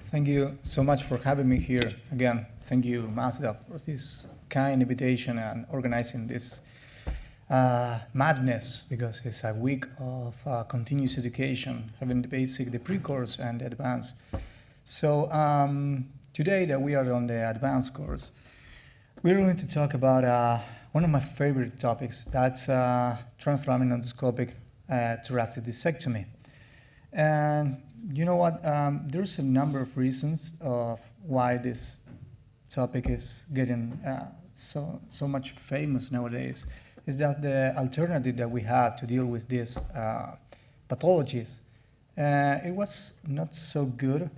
Thank you so much for having me here again. Thank you, Mazda, for this kind invitation and organizing this madness, because it's a week of continuous education, having the basic, the pre-course, and the advanced. So today that we are on the advanced course, we're going to talk about one of my favorite topics. That's Transforaminal Endoscopic Thoracic Discectomy. And you know what? There's a number of reasons of why this topic is getting so much famous nowadays. Is that the alternative that we have to deal with these pathologies? It was not so good,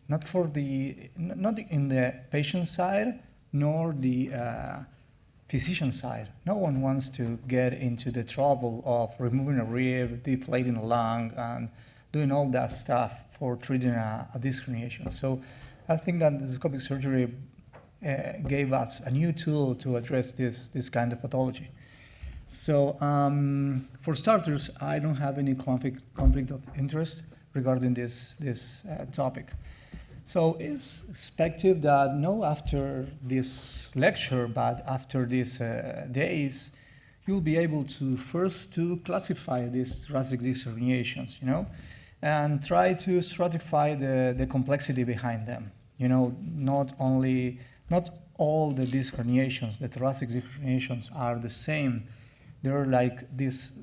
not in the patient side, nor the physician side. No one wants to get into the trouble of removing a rib, deflating a lung, and doing all that stuff for treating a disc herniation. So I think that endoscopic surgery gave us a new tool to address this kind of pathology. So for starters, I don't have any conflict of interest regarding this topic. So it's expected that not after this lecture, but after these days, you'll be able to first classify these thoracic disc herniations, and try to stratify the complexity behind them. Not all the disc herniations, the thoracic disc herniations are the same. They're like this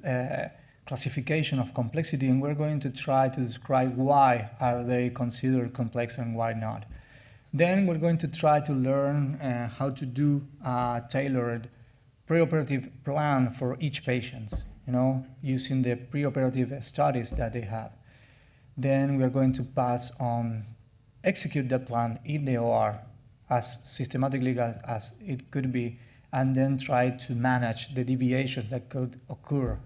classification of complexity, and we're going to try to describe why are they considered complex and why not. Then we're going to try to learn how to do a tailored preoperative plan for each patient, using the preoperative studies that they have. Then we are going to pass on execute that plan in the OR as systematically as it could be, and then try to manage the deviations that could occur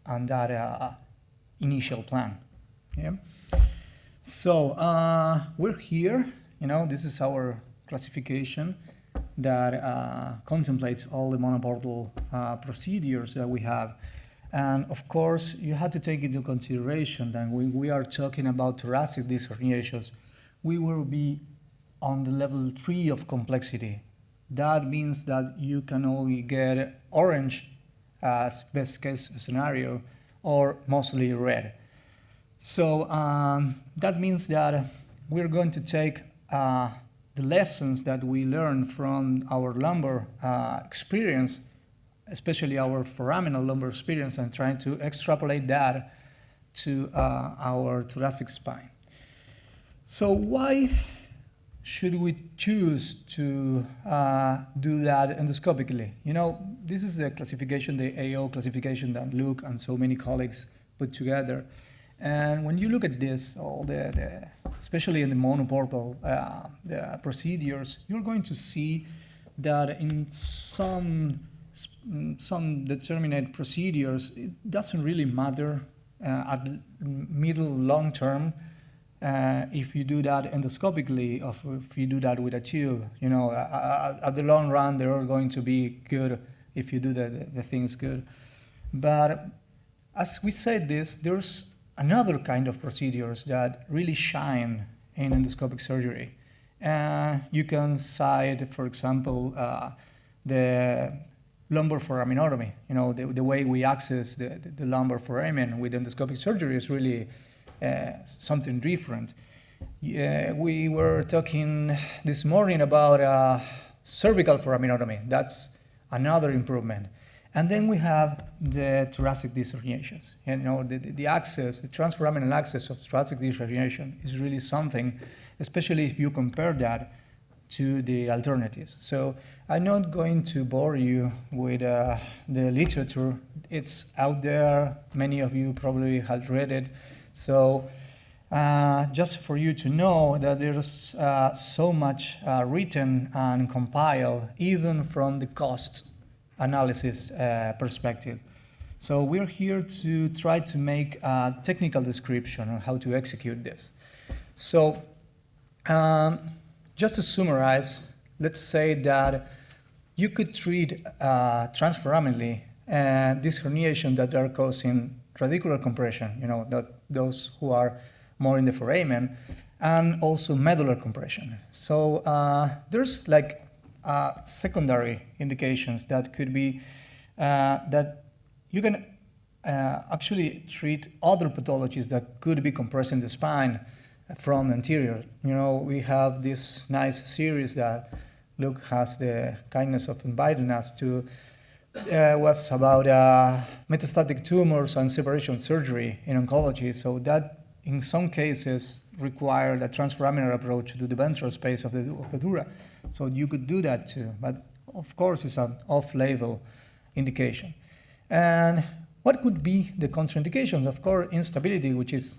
on that initial plan. Yeah. So we're here. This is our classification that contemplates all the monoportal procedures that we have. And of course, you have to take into consideration that when we are talking about thoracic disc herniations, we will be on the level 3 of complexity. That means that you can only get orange as best case scenario or mostly red. So that means that we're going to take the lessons that we learned from our lumbar experience, especially our foraminal lumbar experience, and trying to extrapolate that to our thoracic spine. So why should we choose to do that endoscopically? This is the classification, the AO classification that Luke and so many colleagues put together. And when you look at this, all especially in the monoportal the procedures, you're going to see that in some determinate procedures, it doesn't really matter at middle long term if you do that endoscopically or if you do that with a tube. At the long run, they're going to be good if you do the things good. But as we said this, there's another kind of procedures that really shine in endoscopic surgery. You can cite, for example, the lumbar foraminotomy. The way we access the lumbar foramen with endoscopic surgery is really something different. We were talking this morning about cervical foraminotomy. That's another improvement. And then we have the thoracic disc herniations. The access, the transforaminal access of thoracic disc herniation is really something, especially if you compare that to the alternatives. So I'm not going to bore you with the literature. It's out there. Many of you probably have read it. So just for you to know that there's so much written and compiled, even from the cost analysis perspective. So we're here to try to make a technical description on how to execute this. So just to summarize, let's say that you could treat transforaminally this herniation that are causing radicular compression, that those who are more in the foramen, and also medullary compression. So there's like secondary indications that could be that you can actually treat other pathologies that could be compressing the spine from the anterior. You know, we have this nice series that Luke has the kindness of inviting us to, was about metastatic tumors and separation surgery in oncology. So that in some cases required a transforaminal approach to the ventral space of the dura. So you could do that too, but of course it's an off-label indication. And what could be the contraindications? Of course, instability, which is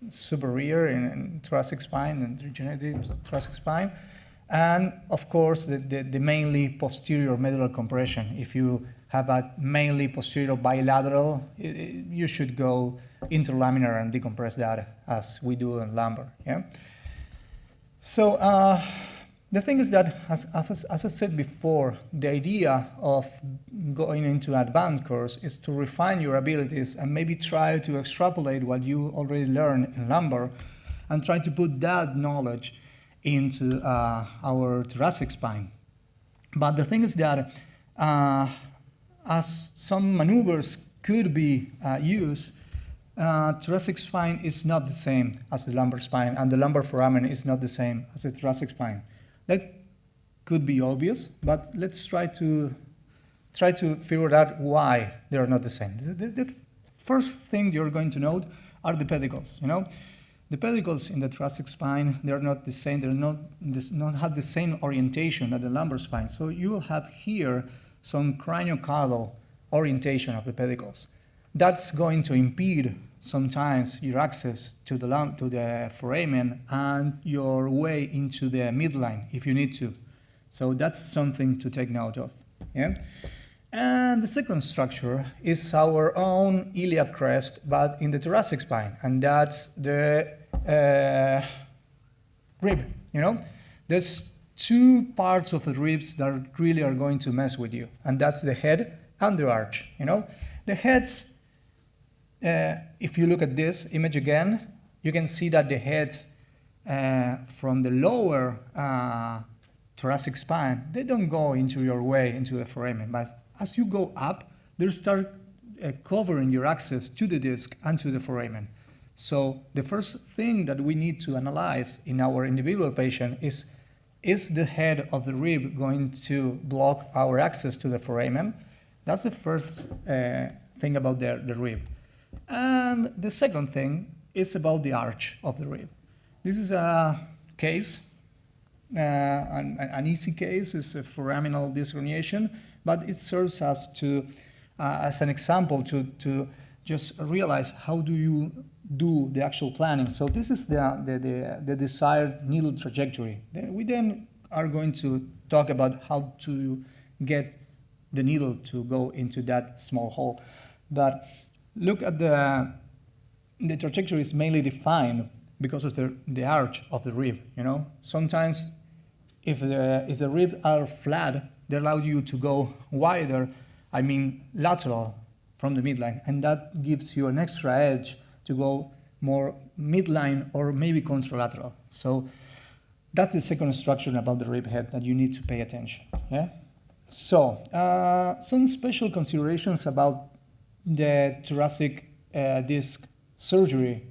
super rare in thoracic spine and regenerative thoracic spine. And of course, the mainly posterior medullary compression. If you have a mainly posterior bilateral, you should go interlaminar and decompress that as we do in lumbar. Yeah. So the thing is that, as I said before, the idea of going into an advanced course is to refine your abilities and maybe try to extrapolate what you already learned in lumbar and try to put that knowledge into our thoracic spine. But the thing is that as some maneuvers could be used, thoracic spine is not the same as the lumbar spine, and the lumbar foramen is not the same as the thoracic spine. That could be obvious, but let's try to figure out why they are not the same. The first thing you're going to note are the pedicles. You know, the pedicles in the thoracic spine, they're not the same. They're not have the same orientation as the lumbar spine. So you will have here some craniocaudal orientation of the pedicles. That's going to impede sometimes your access to the foramen and your way into the midline if you need to. So that's something to take note of. Yeah? And the second structure is our own iliac crest, but in the thoracic spine, and that's the rib. You know, there's two parts of the ribs that really are going to mess with you, and that's the head and the arch. You know, the heads. If you look at this image again, you can see that the heads from the lower thoracic spine, they don't go into your way into the foramen. But as you go up, they start covering your access to the disc and to the foramen. So the first thing that we need to analyze in our individual patient is the head of the rib going to block our access to the foramen? That's the first thing about the rib. And the second thing is about the arch of the rib. This is a case, an easy case. It's a foraminal disc herniation, but it serves as an example to just realize how do you do the actual planning. So this is the desired needle trajectory. We then are going to talk about how to get the needle to go into that small hole. But look at the trajectory is mainly defined because of the arch of the rib. You know, sometimes if the ribs are flat, they allow you to go wider. I mean lateral from the midline, and that gives you an extra edge to go more midline or maybe contralateral. So that's the second structure about the rib head that you need to pay attention. Yeah. So some special considerations about the thoracic disc surgery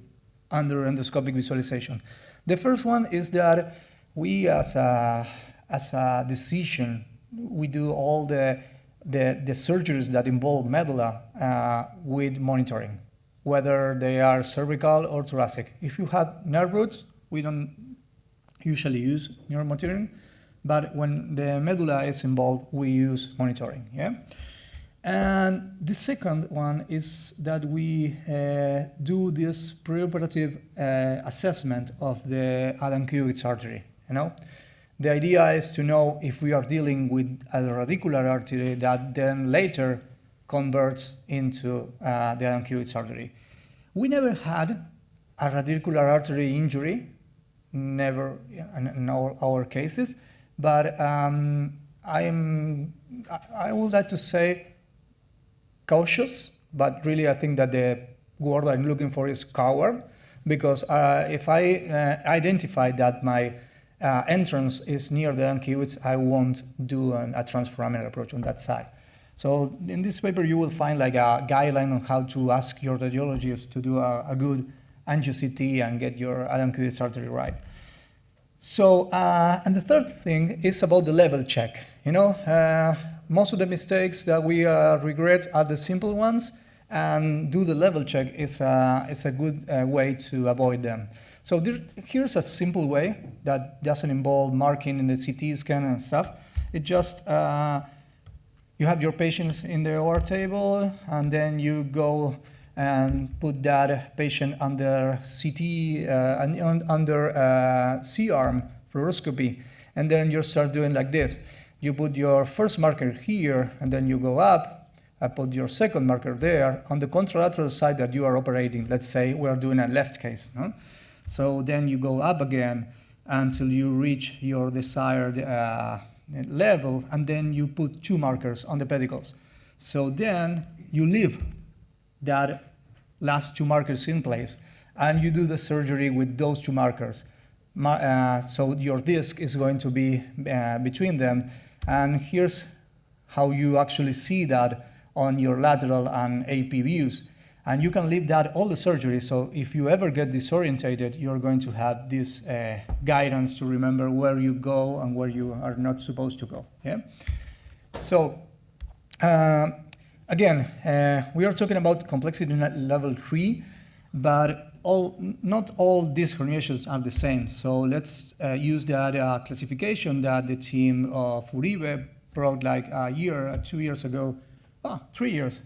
under endoscopic visualization. The first one is that we, as a decision, we do all the surgeries that involve medulla with monitoring, whether they are cervical or thoracic. If you have nerve roots, we don't usually use neuromonitoring, but when the medulla is involved, we use monitoring. Yeah. And the second one is that we do this preoperative assessment of the adenocubic artery. You know, the idea is to know if we are dealing with a radicular artery that then later converts into the adenocubic artery. We never had a radicular artery injury, never in our cases, but I would like to say cautious, but really I think that the word I'm looking for is coward, because if I identify that my entrance is near the uncuvus, I won't do a transforaminal approach on that side. So in this paper, you will find like a guideline on how to ask your radiologist to do a good angio-CT and get your uncuvus artery right. So, and the third thing is about the level check. You know, most of the mistakes that we regret are the simple ones, and do the level check is a good way to avoid them. So here's a simple way that doesn't involve marking in the CT scan and stuff. It just, you have your patients in the OR table, and then you go and put that patient under CT, under C-arm fluoroscopy, and then you start doing like this. You put your first marker here, and then you go up. I put your second marker there on the contralateral side that you are operating. Let's say we are doing a left case. No? So then you go up again until you reach your desired level, and then you put 2 markers on the pedicles. So then you leave that last 2 markers in place, and you do the surgery with those 2 markers. So your disc is going to be between them, and here's how you actually see that on your lateral and AP views. And you can leave that all the surgery, so if you ever get disorientated, you're going to have this guidance to remember where you go and where you are not supposed to go. Yeah? So, again, we are talking about complexity level 3, but not all disc herniations are the same. So let's use that classification that the team of Uribe brought like a year, 2 years ago, 3 years.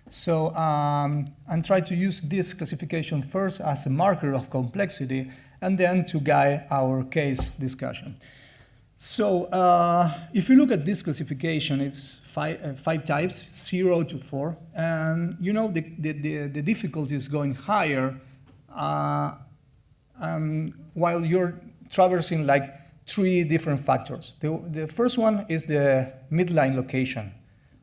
So, and try to use this classification first as a marker of complexity, and then to guide our case discussion. So, if you look at this classification, it's five types, 0 to 4, and you know the difficulty is going higher while you're traversing like 3 different factors. The first one is the midline location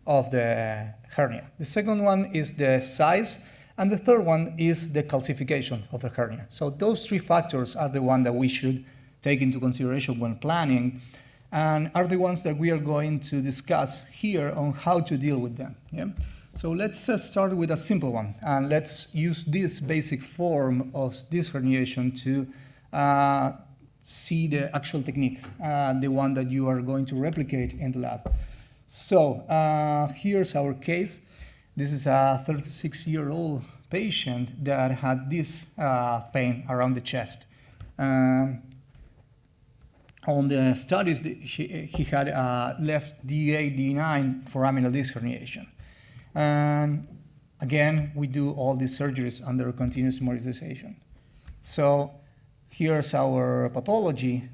of the hernia. The second one is the size, and the third one is the calcification of the hernia. So those 3 factors are the ones that we should take into consideration when planning, and are the ones that we are going to discuss here on how to deal with them. Yeah? So let's start with a simple one, and let's use this basic form of this herniation to see the actual technique, the one that you are going to replicate in the lab. So here's our case. This is a 36-year-old patient that had this pain around the chest. On the studies, he had left D8, D9 foraminal disc herniation. And again, we do all these surgeries under continuous memorialization. So here's our pathology,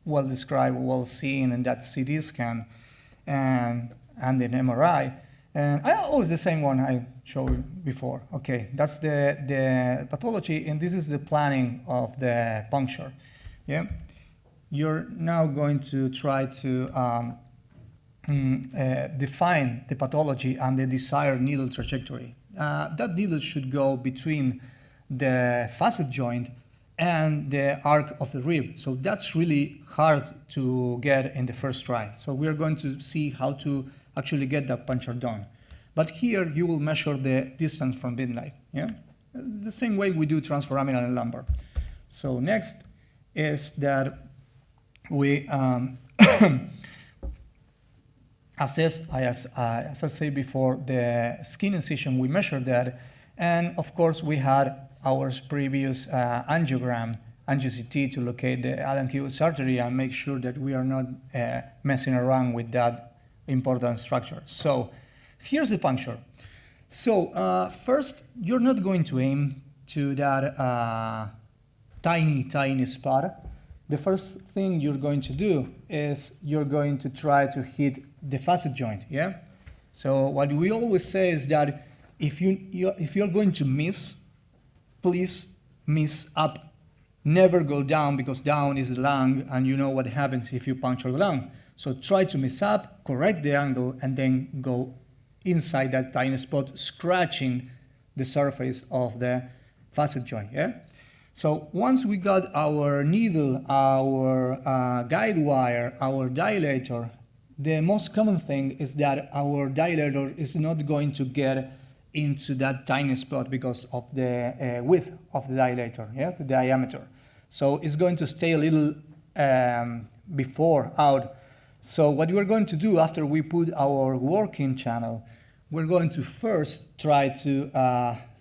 well described, well seen in that CT scan and in MRI. And it's the same one I showed you before. Okay, that's the pathology, and this is the planning of the puncture. Yeah, you're now going to try to define the pathology and the desired needle trajectory. That needle should go between the facet joint and the arc of the rib. So that's really hard to get in the first try. So we're going to see how to actually get that puncture done. But here you will measure the distance from midline. Yeah, the same way we do transforaminal and lumbar. So next is that we assess, as I said before, the skin incision. We measured that, and of course we had our previous angiogram, angio-CT, to locate the uncuvus artery and make sure that we are not messing around with that important structure. So here's the puncture. So first, you're not going to aim to that tiny spot. The first thing you're going to do is you're going to try to hit the facet joint, yeah? So what we always say is that if you're going to miss, please miss up. Never go down, because down is the lung, and you know what happens if you puncture the lung. So try to miss up, correct the angle, and then go inside that tiny spot, scratching the surface of the facet joint. Yeah. So once we got our needle, our guide wire, our dilator, the most common thing is that our dilator is not going to get into that tiny spot because of the width of the dilator, yeah, the diameter. So it's going to stay a little before out. So what we're going to do after we put our working channel, we're going to first try to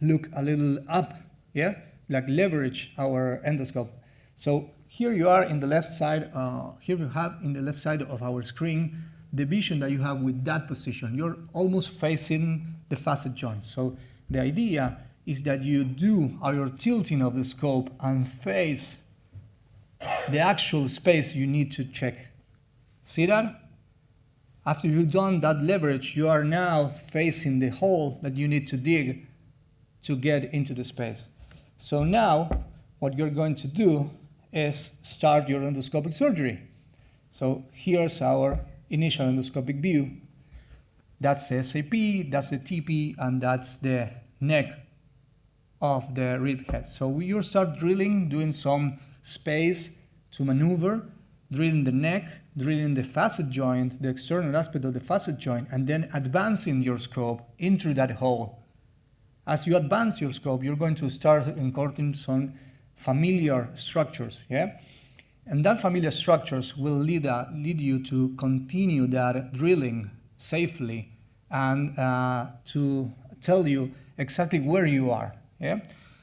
look a little up, yeah, like leverage our endoscope. So here you are in the left side, here you have in the left side of our screen, the vision that you have with that position. You're almost facing the facet joint. So the idea is that you do your tilting of the scope and face the actual space you need to check. See that? After you've done that leverage, you are now facing the hole that you need to dig to get into the space. So now, what you're going to do is start your endoscopic surgery. So here's our initial endoscopic view. That's the SAP, that's the TP, and that's the neck of the rib head. So you start drilling, doing some space to maneuver, drilling the neck, drilling the facet joint, the external aspect of the facet joint, and then advancing your scope into that hole. As you advance your scope, you're going to start encountering some familiar structures, yeah? And that familiar structures will lead you to continue that drilling safely and to tell you exactly where you are, yeah?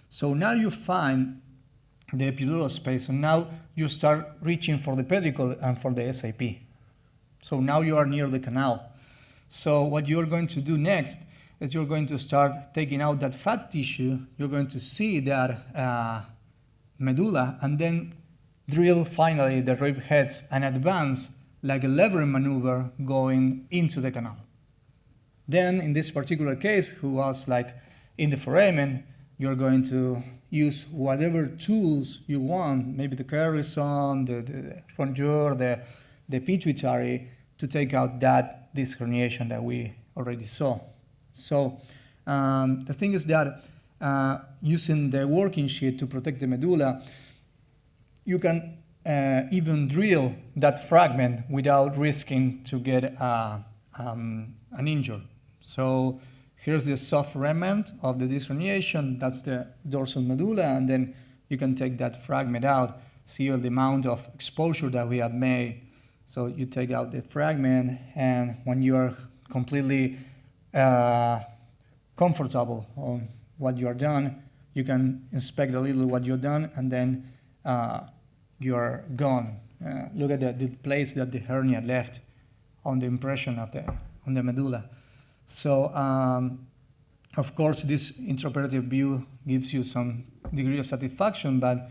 So now you find the epidural space, and now you start reaching for the pedicle and for the SAP. So now you are near the canal. So what you're going to do next is you're going to start taking out that fat tissue. You're going to see that medulla, and then drill finally the rib heads and advance like a levering maneuver going into the canal. Then in this particular case, who was like in the foramen, you're going to use whatever tools you want, maybe the Carrison, the rongeur, the pituitary, to take out that disc herniation that we already saw. So the thing is that using the working sheet to protect the medulla, you can even drill that fragment without risking to get an injury. So here's the soft remnant of the disc herniation. That's the dorsal medulla, and then you can take that fragment out, see the amount of exposure that we have made. So you take out the fragment, and when you are completely comfortable on what you are done, you can inspect a little what you're done, and then you're gone. Look at the place that the hernia left on the impression of on the medulla. So, of course, this intraoperative view gives you some degree of satisfaction, but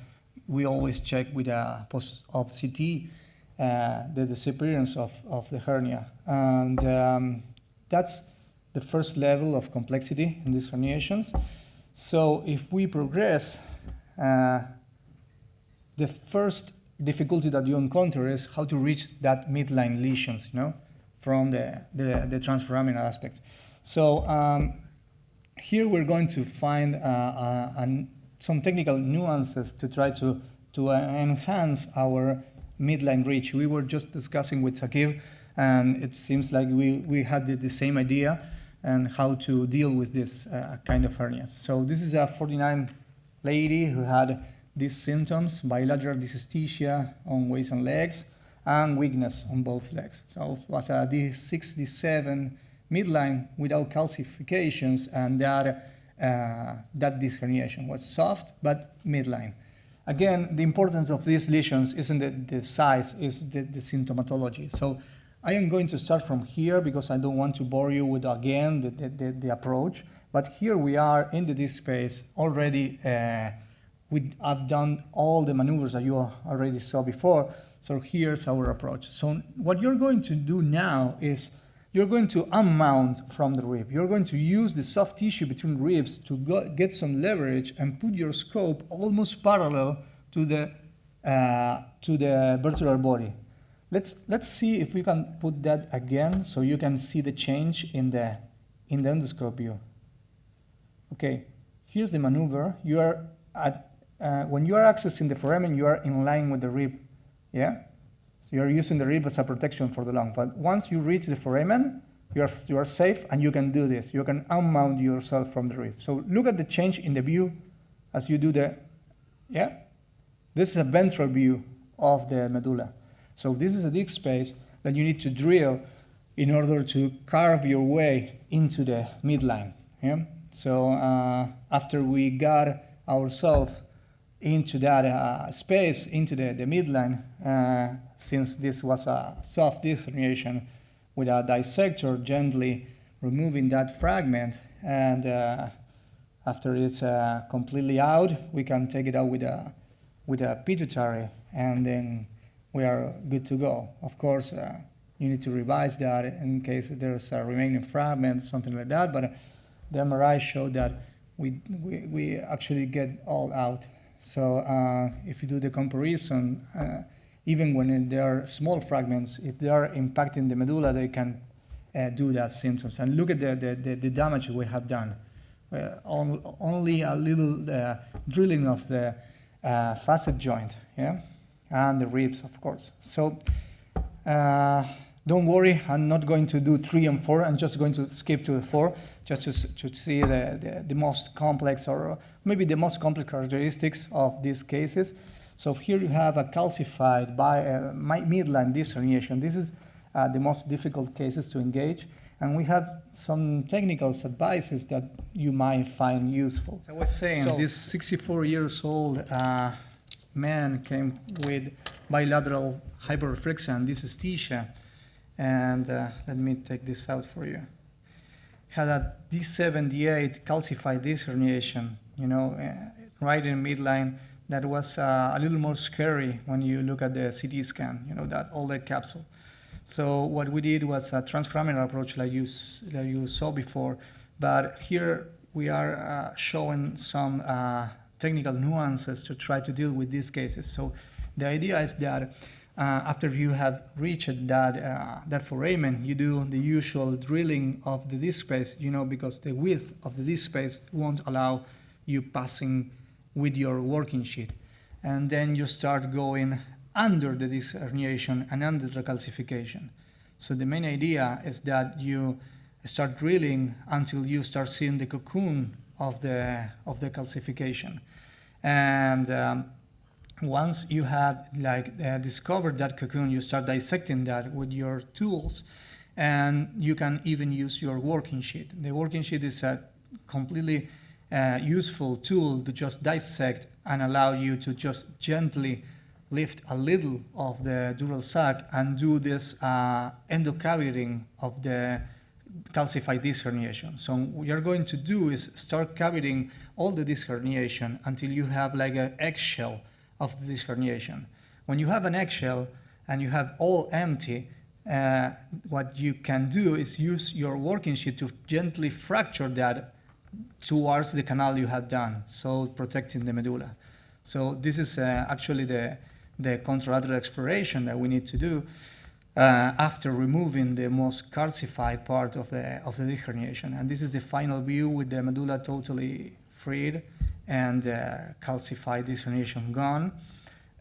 we always check with a post-op CT the disappearance of the hernia. And that's the first level of complexity in these herniations. So if we progress, the first difficulty that you encounter is how to reach that midline lesions, from the transforaminal aspect. So here we're going to find some technical nuances to try to enhance our midline reach. We were just discussing with Sakib, and it seems like we had the same idea and how to deal with this kind of hernias. So this is a 49 lady who had these symptoms: bilateral dysesthesia on waist and legs, and weakness on both legs. So it was a D6, D7 midline without calcifications, and that disc herniation was soft but midline. Again, the importance of these lesions isn't the size, it's the symptomatology. So I am going to start from here because I don't want to bore you with, again, the approach. But here we are in the disc space already. I've done all the maneuvers that you already saw before. So here's our approach. So what you're going to do now is you're going to unmount from the rib. You're going to use the soft tissue between ribs to get some leverage and put your scope almost parallel to the vertebral body. Let's see if we can put that again so you can see the change in the endoscope view. Okay, here's the maneuver. You are at, when you are accessing the foramen, you are in line with the rib, yeah? So you are using the rib as a protection for the lung. But once you reach the foramen, you are safe and you can do this. You can unmount yourself from the rib. So look at the change in the view as you do the, yeah? This is a ventral view of the medulla. So this is a disc space that you need to drill in order to carve your way into the midline. Yeah? So after we got ourselves into that space, into the midline, since this was a soft disc herniation, with a dissector gently removing that fragment, and after it's completely out, we can take it out with a pituitary, and then we are good to go. Of course, you need to revise that in case there's a remaining fragment, something like that, but the MRI showed that we actually get all out. So if you do the comparison, even when there are small fragments, if they are impacting the medulla, they can do that symptoms. And look at the damage we have done. Only a little drilling of the facet joint, yeah, and the ribs, of course. So don't worry, I'm not going to do 3 and 4. I'm just going to skip to the 4, just to see the most complex, or maybe the most complex characteristics of these cases. So here you have a calcified midline disc herniation. This is the most difficult cases to engage, and we have some technical advices that you might find useful. As I was saying, this 64 years old man came with bilateral hyperreflexia and dysesthesia, and let me take this out for you. Had a D78 calcified disc herniation, you know, right in midline. That was a little more scary when you look at the CT scan, you know, that all that capsule. So what we did was a transforaminal approach like you saw before, but here we are showing some technical nuances to try to deal with these cases. So the idea is that after you have reached that foramen, you do the usual drilling of the disc space, you know, because the width of the disc space won't allow you passing with your working sheet. And then you start going under the disc herniation and under the calcification. So the main idea is that you start drilling until you start seeing the cocoon of the calcification. And once you have discovered that cocoon, you start dissecting that with your tools, and you can even use your working sheet. The working sheet is a completely useful tool to just dissect and allow you to just gently lift a little of the dural sac and do this endocavitating of the calcified disc herniation. So what you're going to do is start cavitating all the disc herniation until you have like an eggshell of the disc herniation. When you have an eggshell and you have all empty, what you can do is use your working sheet to gently fracture that towards the canal you have done, so protecting the medulla. So this is actually the contralateral exploration that we need to do after removing the most calcified part of the disc herniation. And this is the final view with the medulla totally freed and calcified disc herniation gone.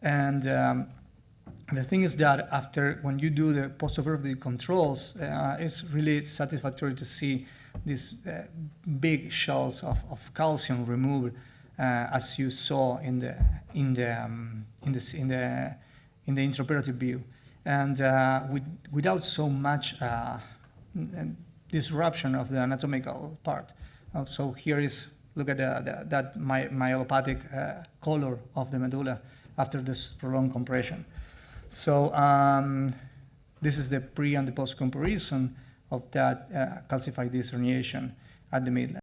And the thing is that after, when you do the postoperative controls, it's really satisfactory to see these big shells of calcium removed, as you saw in the intraoperative view, and without so much disruption of the anatomical part. So here is, look at that myelopathic color of the medulla after this prolonged compression. So this is the pre and the post comparison of that calcified disc herniation at the midline.